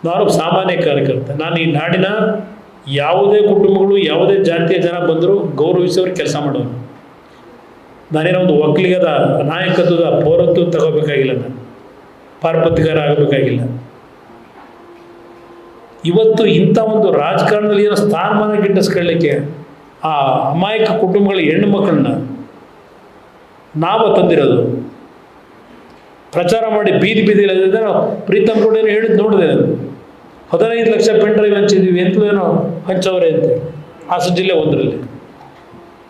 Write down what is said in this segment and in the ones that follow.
ನಾನು ಸಾಮಾನ್ಯ ಕಾರ್ಯಕರ್ತ. ನಾನು ಈ ನಾಡಿನ ಯಾವುದೇ ಕುಟುಂಬಗಳು ಯಾವುದೇ ಜಾತಿಯ ಜನ ಬಂದರೂ ಗೌರವಿಸೋರು ಕೆಲಸ ಮಾಡೋನು. ನಾನೇನೋ ಒಂದು ಒಕ್ಕಲಿಗದ ನಾಯಕತ್ವದ ಪೌರತ್ವ ತಗೋಬೇಕಾಗಿಲ್ಲ, ನಾನು ಪಾರ್ಪತ್ಯಗಾರ ಆಗಬೇಕಾಗಿಲ್ಲ. ಇವತ್ತು ಇಂಥ ಒಂದು ರಾಜಕಾರಣದಲ್ಲಿ ಏನೋ ಸ್ಥಾನಮಾನ ಗಿಟ್ಟಿಸ್ಕೊಳ್ಳಿಕ್ಕೆ ಆ ಅಮಾಯಕ ಕುಟುಂಬಗಳ ಹೆಣ್ಣು ಮಕ್ಕಳನ್ನ ನಾವು ತಂದಿರೋದು, ಪ್ರಚಾರ ಮಾಡಿ ಬೀದಿ ಬೀದಿಯಲ್ಲಿ ಪ್ರೀತಮ್ ಕೂಡ ಏನೋ ಹೇಳಿದ್ ನೋಡಿದೆ ನಾನು. 15 ಲಕ್ಷ ಪೆನ್ ಡ್ರೈವ್ ಹಂಚಿದ್ವಿ ಎಂತೇನೋ ಹಂಚವ್ರೆ ಅಂತ ಹಾಸನ ಜಿಲ್ಲೆ ಒಂದರಲ್ಲಿ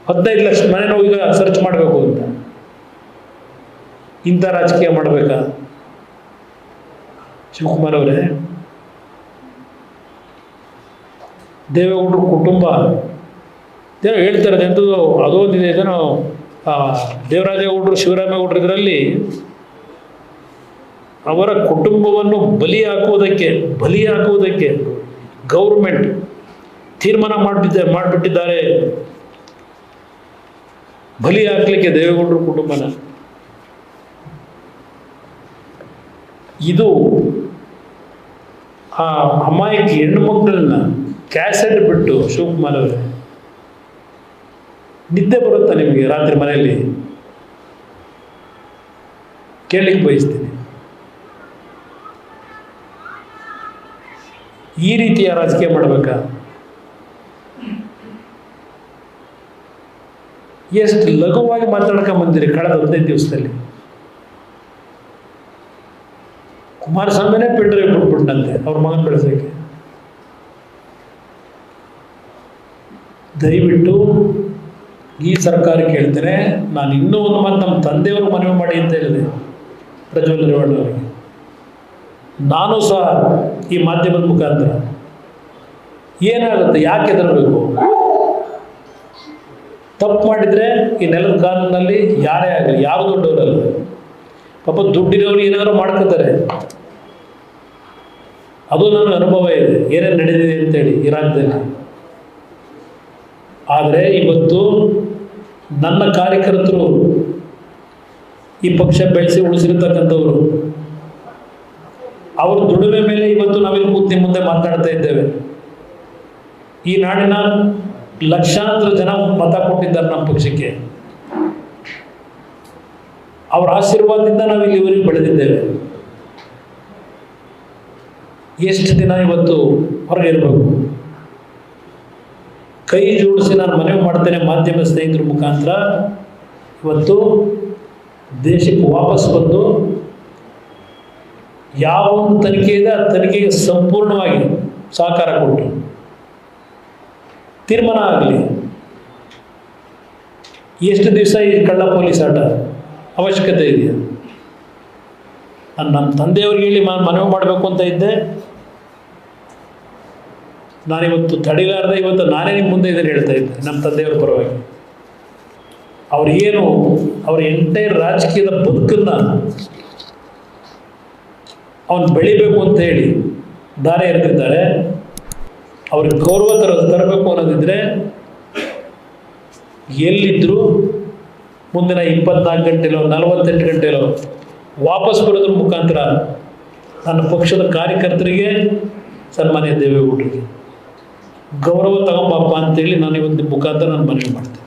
15 ಲಕ್ಷ ಮನೆ ನಾವು ಈಗ ಸರ್ಚ್ ಮಾಡಬೇಕು ಅಂತ. ಇಂಥ ರಾಜಕೀಯ ಮಾಡಬೇಕಾ ಶಿವಕುಮಾರ್ ಅವರೇ? ದೇವೇಗೌಡರ ಕುಟುಂಬ ಏನೋ ಹೇಳ್ತಾರೆ, ಎಂಥದ್ದು ಅದೊಂದಿದೆ, ಇದೇನೋ ದೇವರಾಜೇಗೌಡರು ಶಿವರಾಮೇಗೌಡರು ಇದರಲ್ಲಿ ಅವರ ಕುಟುಂಬವನ್ನು ಬಲಿ ಹಾಕುವುದಕ್ಕೆ ಗೌರ್ಮೆಂಟ್ ತೀರ್ಮಾನ ಮಾಡಿಬಿಟ್ಟಿದ್ದಾರೆ. ಬಲಿ ಹಾಕ್ಲಿಕ್ಕೆ ದೇವೇಗೌಡರ ಕುಟುಂಬನ. ಇದು ಆ ಅಮಾಯಕ ಹೆಣ್ಣು ಮಕ್ಕಳನ್ನ ಕ್ಯಾಸೆಟ್ ಬಿಟ್ಟು ಶಿವಕುಮಾರ್ ಅವರೇ, ನಿದ್ದೆ ಬರುತ್ತಾ ನಿಮಗೆ ರಾತ್ರಿ ಮನೆಯಲ್ಲಿ? ಕೇಳಲಿಕ್ಕೆ ಬಯಸ್ತೀನಿ. ಈ ರೀತಿಯ ರಾಜಕೀಯ ಮಾಡಬೇಕಾ? ಎಷ್ಟು ಲಘುವಾಗಿ ಮಾತಾಡ್ಕೊಂಡ್ ಬಂದಿರಿ ಕಳೆದ 15 ದಿವಸದಲ್ಲಿ. ಕುಮಾರಸ್ವಾಮಿನೇ ಪಿಂಡ್ರೆ ಬಿಟ್ಬಿಟ್ಟಂತೆ ಅವ್ರ ಮಗನ ಬೆಳೆಸೋಕೆ. ದಯವಿಟ್ಟು ಈ ಸರ್ಕಾರಕ್ಕೆ ಹೇಳ್ತೇನೆ, ನಾನು ಇನ್ನೂ ಒಂದು ಮಾತು ನಮ್ಮ ತಂದೆಯವರು ಮನವಿ ಮಾಡಿ ಅಂತ ಹೇಳಿದೆ ಪ್ರಜ್ವಲ್ ರೇವಣ್ಣ ಅವರಿಗೆ. ನಾನು ಸಹ ಈ ಮಾಧ್ಯಮದ ಮುಖಾಂತರ ಏನಾಗುತ್ತೆ, ಯಾಕೆ ಹೆದರಬೇಕು? ತಪ್ಪು ಮಾಡಿದರೆ ಈ ನೆಲದ ಕಾನೂನಲ್ಲಿ ಯಾರೇ ಆಗಲಿ, ಯಾರು ದೊಡ್ಡವರಲ್ಲ. ಪಾಪ ದುಡ್ಡಿನವರು ಏನಾದರೂ ಮಾಡ್ಕೋತಾರೆ. ಅದು ನನ್ನ ಅನುಭವ ಇದೆ, ಏನೇನು ನಡೆದಿದೆ ಅಂತೇಳಿ ಈ ರಾಜ್ಯದಲ್ಲಿ. ಆದರೆ ಇವತ್ತು ನನ್ನ ಕಾರ್ಯಕರ್ತರು ಈ ಪಕ್ಷ ಬೆಳೆಸಿ ಉಳಿಸಿರ್ತಕ್ಕಂಥವ್ರು, ಅವ್ರ ದುಡಿಮೆ ಮೇಲೆ ಇವತ್ತು ನಾವಿಲ್ಲಿ ಕೂತಿ ಮುಂದೆ ಮಾತಾಡ್ತಾ ಇದ್ದೇವೆ. ಈ ನಾಡಿನ ಲಕ್ಷಾಂತರ ಜನ ಮತ ಕೊಟ್ಟಿದ್ದಾರೆ ನಮ್ಮ ಪಕ್ಷಕ್ಕೆ. ಅವರ ಆಶೀರ್ವಾದದಿಂದ ನಾವಿಲ್ಲಿ ಇವರಿಗೆ ಬೆಳೆದಿದ್ದೇವೆ. ಎಷ್ಟು ದಿನ ಇವತ್ತು ಹೊರಗೆ ಇರಬೇಕು? ಕೈ ಜೋಡಿಸಿ ನಾನು ಮನವಿ ಮಾಡ್ತೇನೆ ಮಾಧ್ಯಮ ಸ್ನೇಹಿತರ ಮುಖಾಂತರ, ಇವತ್ತು ದೇಶಕ್ಕೆ ವಾಪಸ್ ಬಂದು ಯಾವ ಒಂದು ತನಿಖೆ ಇದೆ ಆ ತನಿಖೆಗೆ ಸಂಪೂರ್ಣವಾಗಿ ಸಹಕಾರ ಕೊಟ್ಟು ತೀರ್ಮಾನ ಆಗಲಿ. ಎಷ್ಟು ದಿವಸ ಈ ಕಳ್ಳ ಪೊಲೀಸ್ ಆಟ ಅವಶ್ಯಕತೆ ಇದೆಯಾ? ನಾನು ನಮ್ಮ ತಂದೆಯವ್ರಿಗೆ ಹೇಳಿ ಮನವಿ ಮಾಡಬೇಕು ಅಂತ ಇದ್ದೆ. ನಾನಿವತ್ತು ತಡೆಗಾರದೆ ಇವತ್ತು ನಾನೇ ನಿಮ್ಮ ಮುಂದೆ ಇದನ್ನು ಹೇಳ್ತಾ ಇದ್ದೆ ನಮ್ಮ ತಂದೆಯವರ ಪರವಾಗಿ. ಅವ್ರೇನು ಅವ್ರ ಎಂಟೈರ್ ರಾಜಕೀಯದ ಬದುಕನ್ನು ಅವನು ಬೆಳಿಬೇಕು ಅಂತ ಹೇಳಿ ದಾರಿ ಎರೆದಿದ್ದಾರೆ. ಅವ್ರಿಗೆ ಗೌರವ ತರಬೇಕು ಅನ್ನೋದಿದ್ರೆ ಎಲ್ಲಿದ್ದರೂ ಮುಂದಿನ 24 ಗಂಟೆಲೋ 48 ಗಂಟೆಲೋ ವಾಪಸ್ ಬರೋದ್ರ ಮುಖಾಂತರ ನನ್ನ ಪಕ್ಷದ ಕಾರ್ಯಕರ್ತರಿಗೆ, ಸನ್ಮಾನ್ಯ ದೇವೇಗೌಡರಿಗೆ ಗೌರವ ತಗೊಂಬಪ್ಪ ಅಂತೇಳಿ ನಾನು ಇವತ್ತು ಮುಖಾಂತರ ನಾನು ಮನವಿ ಮಾಡ್ತೇನೆ.